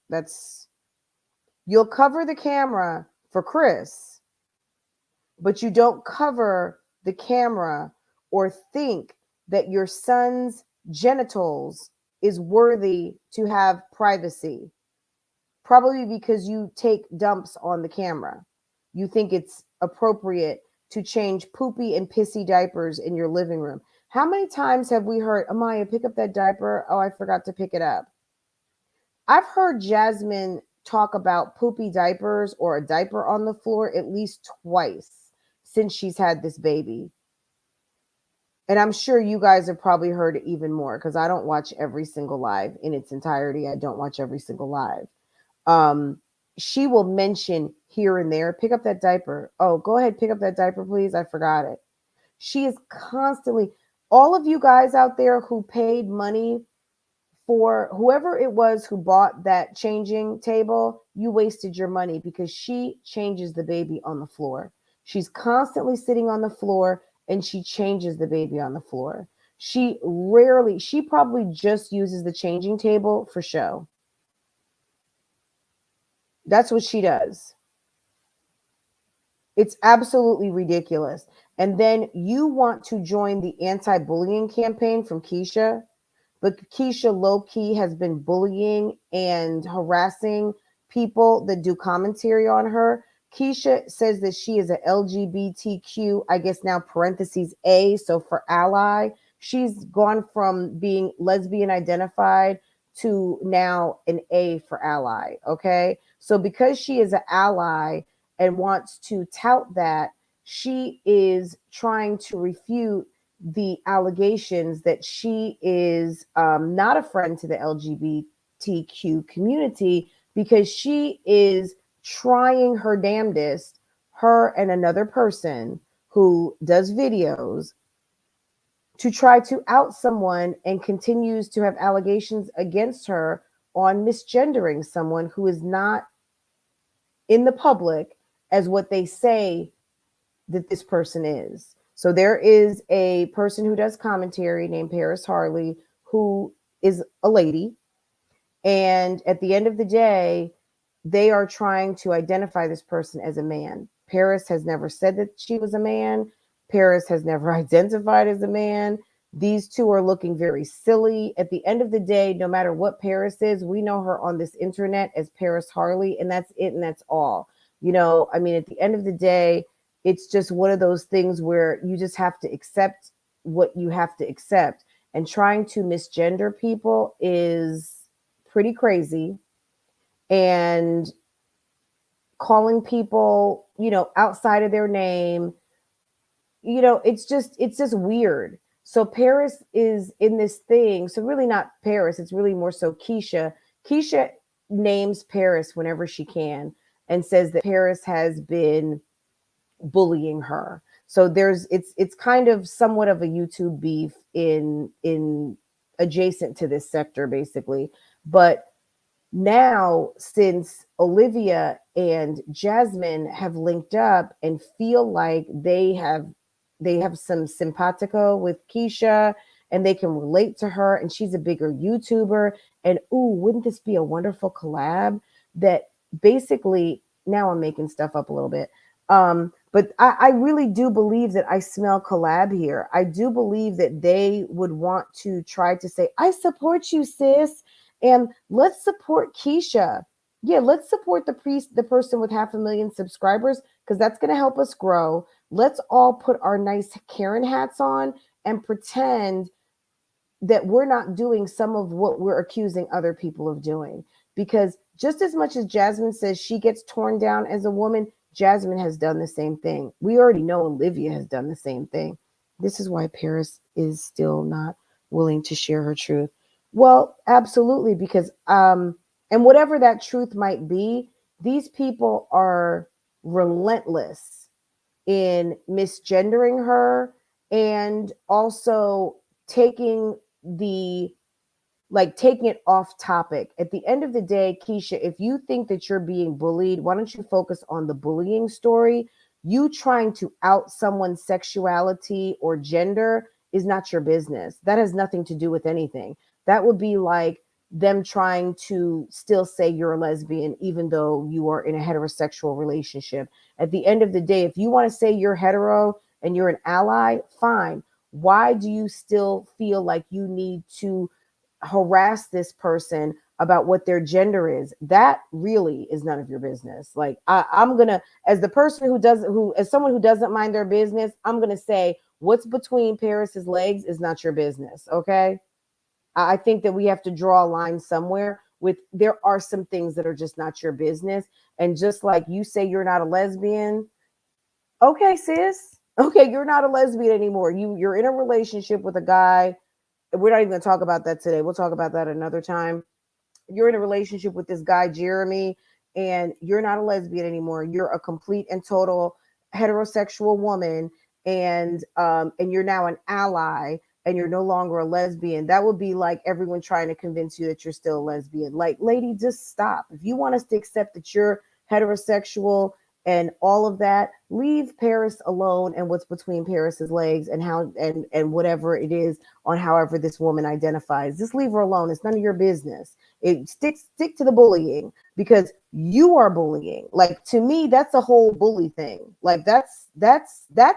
You'll cover the camera for Chris, but you don't cover the camera or think that your son's genitals is worthy to have privacy. Probably because you take dumps on the camera. You think it's appropriate to change poopy and pissy diapers in your living room. How many times have we heard, Amaya, pick up that diaper? Oh, I forgot to pick it up. I've heard Jasmine talk about poopy diapers or a diaper on the floor at least twice since she's had this baby. And I'm sure you guys have probably heard it even more because I don't watch every single live in its entirety. I don't watch every single live. Um, she will mention here and there, pick up that diaper. Oh, go ahead, pick up that diaper, please. I forgot it. She is constantly, all of you guys out there who paid money for whoever it was who bought that changing table, you wasted your money because she changes the baby on the floor. She's constantly sitting on the floor and she changes the baby on the floor. She probably just uses the changing table for show. That's what she does. It's absolutely ridiculous. And then you want to join the anti-bullying campaign from Keisha, but Keisha low-key has been bullying and harassing people that do commentary on her. Keisha says that she is a LGBTQ, I guess now parentheses A, so for ally. She's gone from being lesbian identified to now an A for ally, okay? So because she is an ally and wants to tout that, she is trying to refute the allegations that she is not a friend to the LGBTQ community because she is trying her damnedest, her and another person who does videos, to try to out someone and continues to have allegations against her on misgendering someone who is not in the public as what they say that this person is. So there is a person who does commentary named Paris Harley who is a lady. And at the end of the day, they are trying to identify this person as a man. Paris has never said that she was a man. Paris has never identified as a man. These two are looking very silly. At the end of the day, no matter what Paris is, we know her on this internet as Paris Harley, and that's it, and that's all. You know, I mean, at the end of the day, it's just one of those things where you just have to accept what you have to accept. And trying to misgender people is pretty crazy. And calling people, you know, outside of their name, you know, it's just weird. So Paris is in this thing. So really not Paris, it's really more so Keisha. Keisha names Paris whenever she can and says that Paris has been bullying her. So it's kind of somewhat of a YouTube beef in adjacent to this sector basically. But now since Olivia and Jasmine have linked up and feel like they have some simpatico with Keisha and they can relate to her, and she's a bigger YouTuber. And ooh, wouldn't this be a wonderful collab? That basically, now I'm making stuff up a little bit. But I really do believe that I smell collab here. I do believe that they would want to try to say, I support you, sis. And let's support Keisha. Yeah, let's support the person with 500,000 subscribers, because that's going to help us grow. Let's all put our nice Karen hats on and pretend that we're not doing some of what we're accusing other people of doing. Because just as much as Jasmine says she gets torn down as a woman, Jasmine has done the same thing. We already know Olivia has done the same thing. This is why Paris is still not willing to share her truth. Well, absolutely, because and whatever that truth might be, these people are relentless in misgendering her, and also taking the taking it off topic. At the end of the day, Keisha, if you think that you're being bullied, why don't you focus on the bullying story? You trying to out someone's sexuality or gender is not your business. That has nothing to do with anything. That would be like them trying to still say you're a lesbian, even though you are in a heterosexual relationship. At the end of the day, if you want to say you're hetero and you're an ally, fine. Why do you still feel like you need to harass this person about what their gender is? That really is none of your business. Like I'm gonna, as the person as someone who doesn't mind their business, I'm gonna say what's between Paris's legs is not your business. Okay. I think that we have to draw a line somewhere. With there are some things that are just not your business. And just like you say you're not a lesbian, okay, sis. Okay, you're not a lesbian anymore. You're in a relationship with a guy. We're not even going to talk about that today. We'll talk about that another time. You're in a relationship with this guy, Jeremy, and you're not a lesbian anymore. You're a complete and total heterosexual woman, and you're now an ally, and you're no longer a lesbian. That would be like everyone trying to convince you that you're still a lesbian. Like, lady, just stop. If you want us to accept that you're heterosexual and all of that, leave Paris alone and what's between Paris's legs, and how and whatever it is on however this woman identifies. Just leave her alone. It's none of your business. Stick to the bullying, because you are bullying. Like, to me, that's a whole bully thing. Like, that's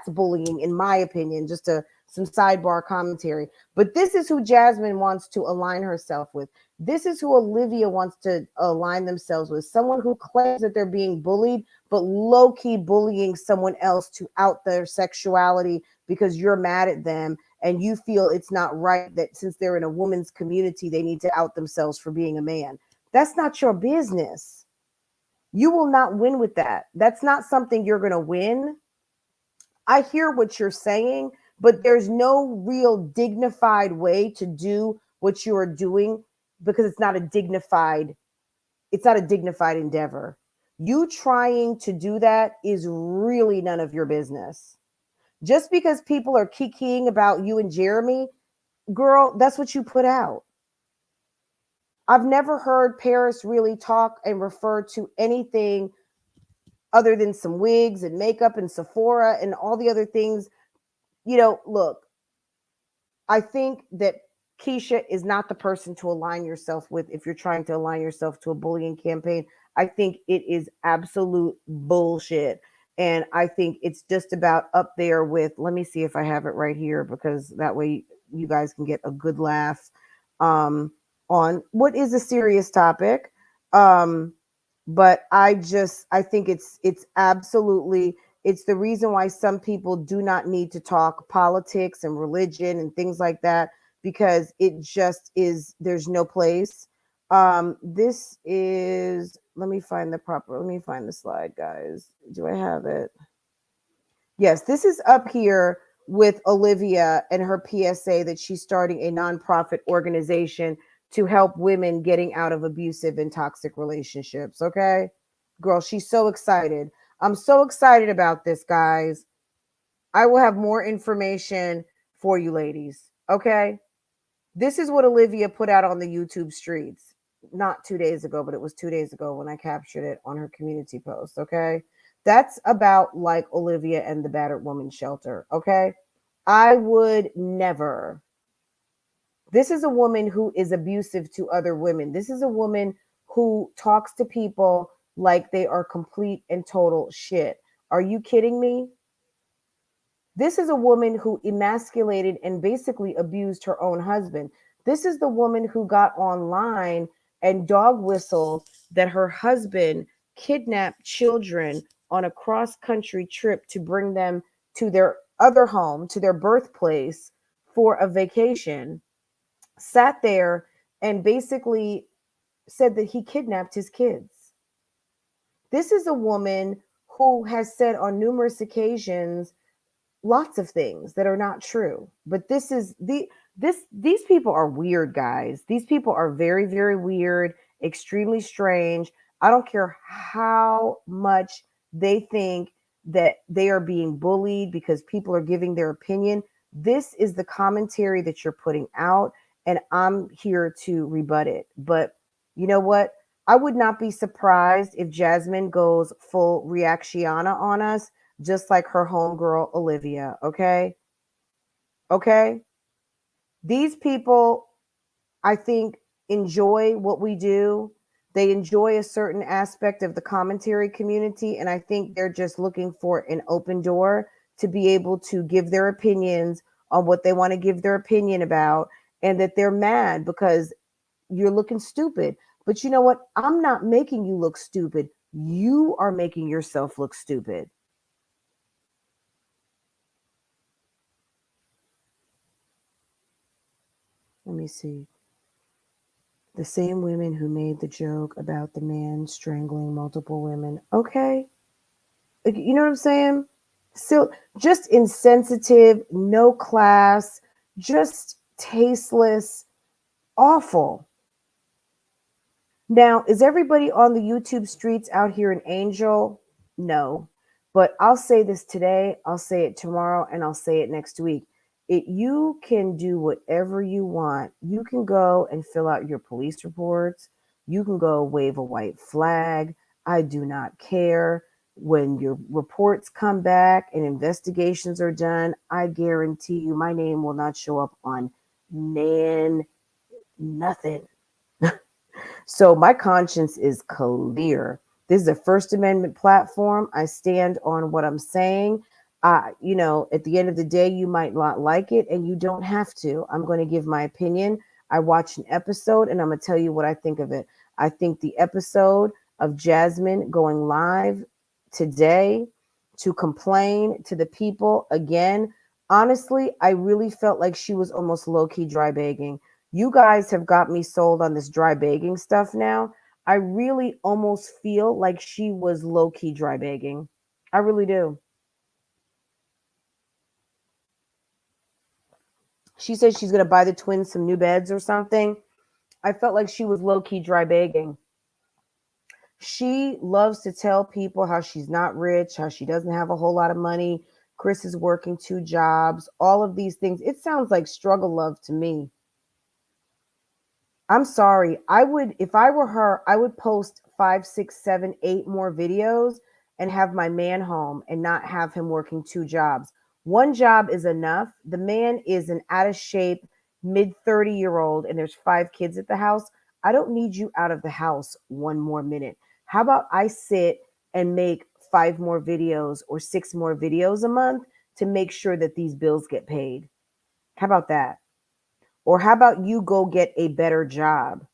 bullying, in my opinion. Just some sidebar commentary. But this is who Jasmine wants to align herself with. This is who Olivia wants to align themselves with. Someone who claims that they're being bullied, but low-key bullying someone else to out their sexuality because you're mad at them and you feel it's not right that since they're in a woman's community, they need to out themselves for being a man. That's not your business. You will not win with that. That's not something you're going to win. I hear what you're saying, but there's no real dignified way to do what you are doing, because it's not a dignified endeavor. You trying to do that is really none of your business. Just because people are kikiing about you and Jeremy, girl, that's what you put out. I've never heard Paris really talk and refer to anything other than some wigs and makeup and Sephora and all the other things. Look, I think that Keisha is not the person to align yourself with if you're trying to align yourself to a bullying campaign. I think it is absolute bullshit. And I think it's just about up there with, let me see if I have it right here, because that way you guys can get a good laugh on what is a serious topic. But I think it's absolutely, it's the reason why some people do not need to talk politics and religion and things like that, because it just is, there's no place. This is, let me find the slide, guys. Do I have it? Yes, this is up here with Olivia and her PSA that she's starting a nonprofit organization to help women getting out of abusive and toxic relationships. Okay, girl, she's so excited. I'm so excited about this, guys. I will have more information for you ladies. Okay, this is what Olivia put out on the YouTube streets not 2 days ago, but it was 2 days ago when I captured it on her community post. Okay, that's about like Olivia and the Battered Woman Shelter. Okay, I would never This is a woman who is abusive to other women. This is a woman who talks to people like they are complete and total shit. Are you kidding me? This is a woman who emasculated and basically abused her own husband. This is the woman who got online and dog whistled that her husband kidnapped children on a cross country trip to bring them to their other home, to their birthplace for a vacation, sat there and basically said that he kidnapped his kids. This is a woman who has said on numerous occasions lots of things that are not true. But these people are weird, guys. These people are very, very weird, extremely strange. I don't care how much they think that they are being bullied because people are giving their opinion. This is the commentary that you're putting out, and I'm here to rebut it. But you know what? I would not be surprised if Jasmine goes full reactiona on us, just like her homegirl Olivia. Okay. Okay. These people, I think, enjoy what we do. They enjoy a certain aspect of the commentary community. And I think they're just looking for an open door to be able to give their opinions on what they want to give their opinion about. And that they're mad because you're looking stupid. But you know what? I'm not making you look stupid. You are making yourself look stupid. Let me see. The same women who made the joke about the man strangling multiple women. Okay. You know what I'm saying? So just insensitive, no class, just tasteless, awful. Now, is everybody on the YouTube streets out here an angel? No. But I'll say this today, I'll say it tomorrow, and I'll say it next week. You can do whatever you want. You can go and fill out your police reports. You can go wave a white flag. I do not care. When your reports come back and investigations are done, I guarantee you my name will not show up on nothing. So my conscience is clear. This is a First Amendment platform. I stand on what I'm saying. At the end of the day, you might not like it and you don't have to. I'm going to give my opinion. I watched an episode and I'm going to tell you what I think of it. I think the episode of Jasmine going live today to complain to the people again, honestly, I really felt like she was almost low-key dry begging. You guys have got me sold on this dry begging stuff now. I really almost feel like she was low-key dry begging. I really do. She said she's going to buy the twins some new beds or something. I felt like she was low-key dry begging. She loves to tell people how she's not rich, how she doesn't have a whole lot of money. Chris is working 2 jobs, all of these things. It sounds like struggle love to me. I'm sorry. If I were her, I would post 5, 6, 7, 8 more videos and have my man home and not have him working 2 jobs. One job is enough. The man is an out of shape, mid 30-year-old, and there's 5 kids at the house. I don't need you out of the house one more minute. How about I sit and make 5 more videos or 6 more videos a month to make sure that these bills get paid? How about that? Or how about you go get a better job?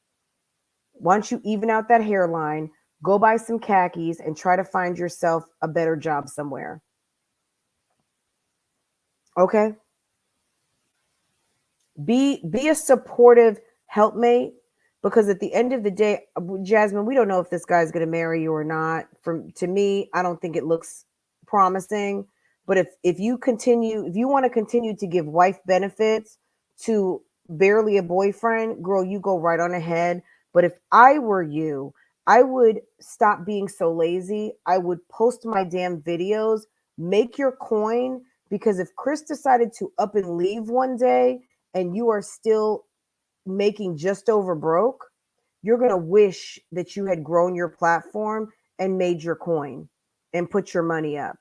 Why don't you even out that hairline, go buy some khakis, and try to find yourself a better job somewhere? Okay? Be a supportive helpmate, because at the end of the day, Jasmine, we don't know if this guy's going to marry you or not. To me, I don't think it looks promising. But if you want to continue to give wife benefits to barely a boyfriend, girl, you go right on ahead. But if I were you, I would stop being so lazy. I would post my damn videos, make your coin, because if Chris decided to up and leave one day and you are still making just over broke, you're going to wish that you had grown your platform and made your coin and put your money up,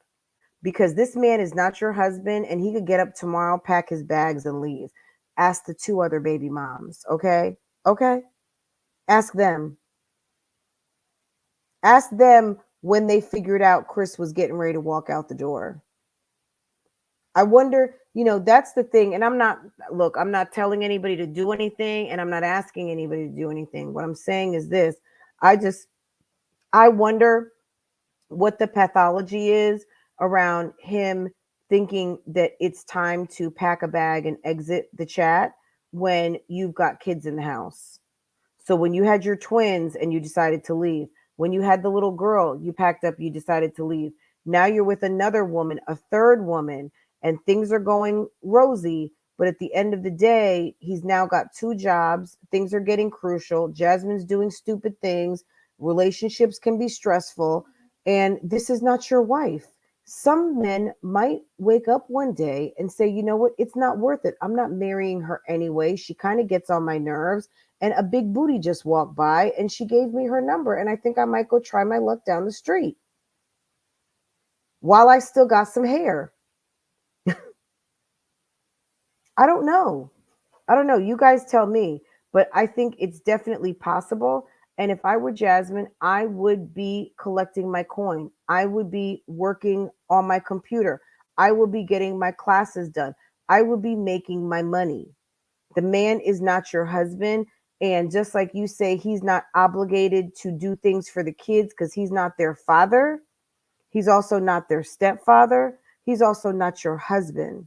because this man is not your husband and he could get up tomorrow, pack his bags and leave. Ask the 2 other baby moms, okay? Okay? Ask them. Ask them when they figured out Chris was getting ready to walk out the door. I wonder, that's the thing. And I'm not telling anybody to do anything and I'm not asking anybody to do anything. What I'm saying is this. I just, I wonder what the pathology is around him thinking that it's time to pack a bag and exit the chat when you've got kids in the house. So when you had your twins and you decided to leave, when you had the little girl, you packed up, you decided to leave. Now you're with another woman, a third woman, and things are going rosy. But at the end of the day, he's now got 2 jobs. Things are getting crucial. Jasmine's doing stupid things. Relationships can be stressful. And this is not your wife. Some men might wake up one day and say, you know what? It's not worth it. I'm not marrying her anyway. She kind of gets on my nerves. And a big booty just walked by and she gave me her number. And I think I might go try my luck down the street while I still got some hair. I don't know. You guys tell me, but I think it's definitely possible. And if I were Jasmine, I would be collecting my coin. I would be working on my computer. I would be getting my classes done. I would be making my money. The man is not your husband. And just like you say, he's not obligated to do things for the kids because he's not their father. He's also not their stepfather. He's also not your husband.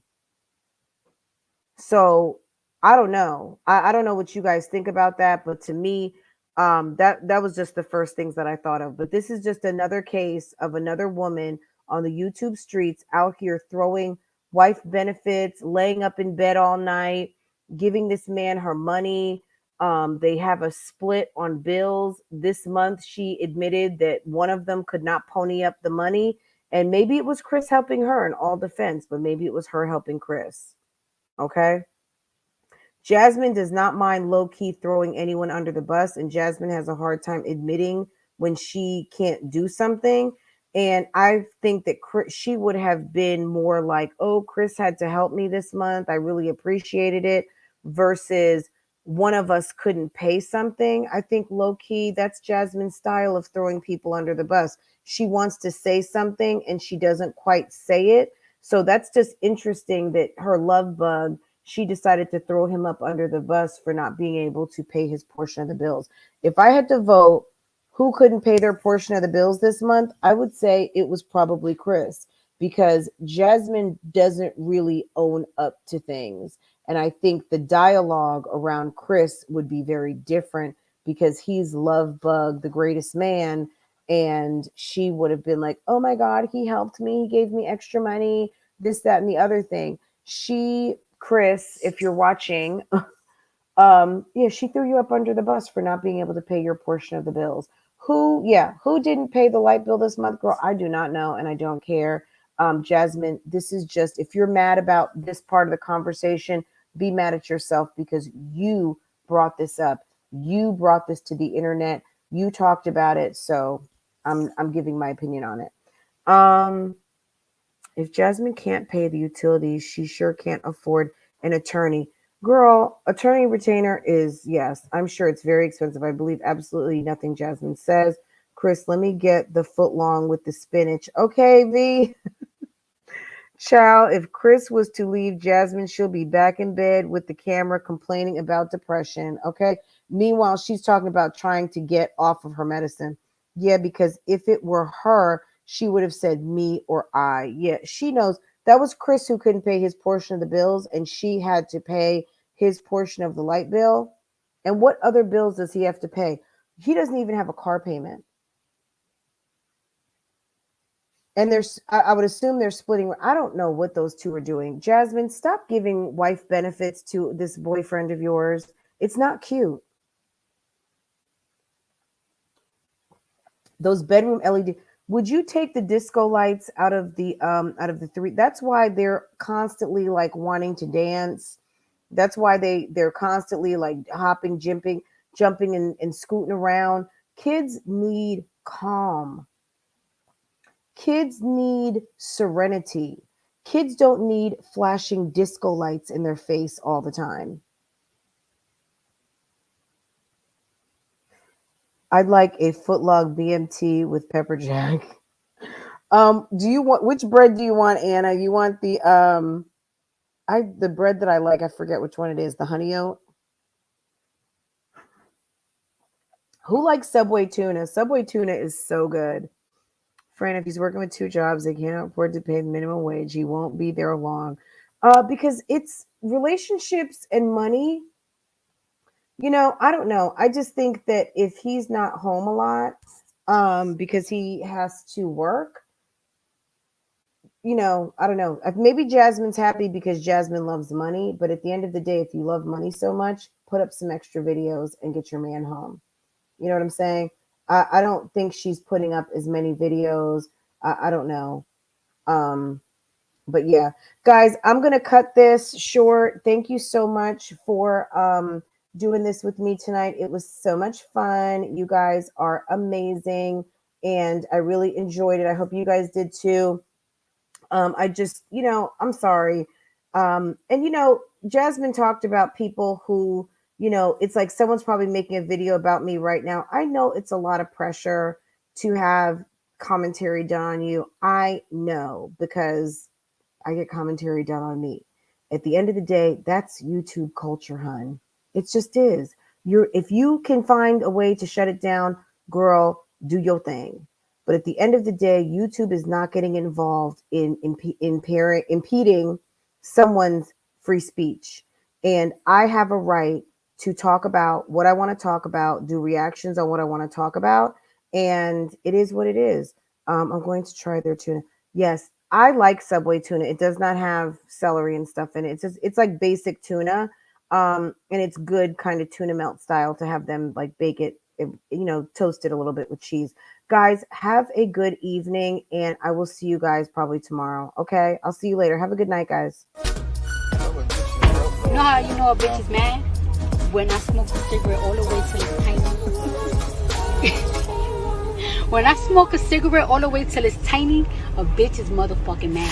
So I don't know. I don't know what you guys think about that, but to me, that was just the first things that I thought of. But this is just another case of another woman on the YouTube streets out here throwing wife benefits, laying up in bed all night, giving this man her money. They have a split on bills. This month, she admitted that one of them could not pony up the money. And maybe it was Chris helping her in all defense, but maybe it was her helping Chris. Okay. Jasmine does not mind low key throwing anyone under the bus, and Jasmine has a hard time admitting when she can't do something. And I think that she would have been more like, oh, Chris had to help me this month. I really appreciated it, versus one of us couldn't pay something. I think low key, that's Jasmine's style of throwing people under the bus. She wants to say something and she doesn't quite say it. So that's just interesting that her love bug, she decided to throw him up under the bus for not being able to pay his portion of the bills. If I had to vote who couldn't pay their portion of the bills this month, I would say it was probably Chris, because Jasmine doesn't really own up to things. And I think the dialogue around Chris would be very different because he's love bug, the greatest man. And she would have been like, oh my God, he helped me. He gave me extra money, this, that, and the other thing. Chris, if you're watching, yeah, she threw you up under the bus for not being able to pay your portion of the bills. Who didn't pay the light bill this month, girl? I do not know, and I don't care. Jasmine, this is just, if you're mad about this part of the conversation, be mad at yourself because you brought this up. You brought this to the internet. You talked about it, so I'm giving my opinion on it. If Jasmine can't pay the utilities, she sure can't afford an attorney. Girl, attorney retainer is, yes, I'm sure it's very expensive. I believe absolutely nothing Jasmine says. Chris, let me get the foot long with the spinach. Okay, V. Child, if Chris was to leave Jasmine, she'll be back in bed with the camera complaining about depression. Okay. Meanwhile, she's talking about trying to get off of her medicine. Yeah, because if it were her, she would have said me or I. Yeah, she knows that was Chris who couldn't pay his portion of the bills and she had to pay his portion of the light bill. And what other bills does he have to pay? He doesn't even have a car payment. And I would assume they're splitting. I don't know what those two are doing. Jasmine, stop giving wife benefits to this boyfriend of yours. It's not cute. Those bedroom LED. Would you take the disco lights out of the 3? That's why they're constantly like wanting to dance. That's why they're constantly like hopping, jumping and scooting around. Kids need calm. Kids need serenity. Kids don't need flashing disco lights in their face all the time. I'd like a footlong BMT with pepper jack. Do you want, which bread do you want, Anna? You want the bread that I like, I forget which one it is, the honey oat. Who likes Subway tuna? Subway tuna is so good. Fran, if he's working with two jobs, they can't afford to pay the minimum wage. He won't be there long. Because it's relationships and money. I don't know. I just think that if he's not home a lot, because he has to work, I don't know. Maybe Jasmine's happy because Jasmine loves money, but at the end of the day, if you love money so much, put up some extra videos and get your man home. You know what I'm saying? I don't think she's putting up as many videos. I don't know. But yeah, guys, I'm going to cut this short. Thank you so much for doing this with me tonight. It was so much fun. You guys are amazing. And I really enjoyed it. I hope you guys did too. I just, I'm sorry. And Jasmine talked about people who, it's like someone's probably making a video about me right now. I know it's a lot of pressure to have commentary done on you. I know, because I get commentary done on me. At the end of the day, that's YouTube culture, hun. It just is. If you can find a way to shut it down, girl, do your thing. But at the end of the day, YouTube is not getting involved in impeding someone's free speech. And I have a right to talk about what I want to talk about, do reactions on what I want to talk about. And it is what it is. I'm going to try their tuna. Yes, I like Subway tuna. It does not have celery and stuff in it. It's like basic tuna. And it's good kind of tuna melt style to have them like bake it, toast it a little bit with cheese. Guys, have a good evening, and I will see you guys probably tomorrow. Okay? I'll see you later. Have a good night, guys. You know how you know a bitch is mad? When I smoke a cigarette all the way till it's tiny. When I smoke a cigarette all the way till it's tiny, a bitch is motherfucking mad.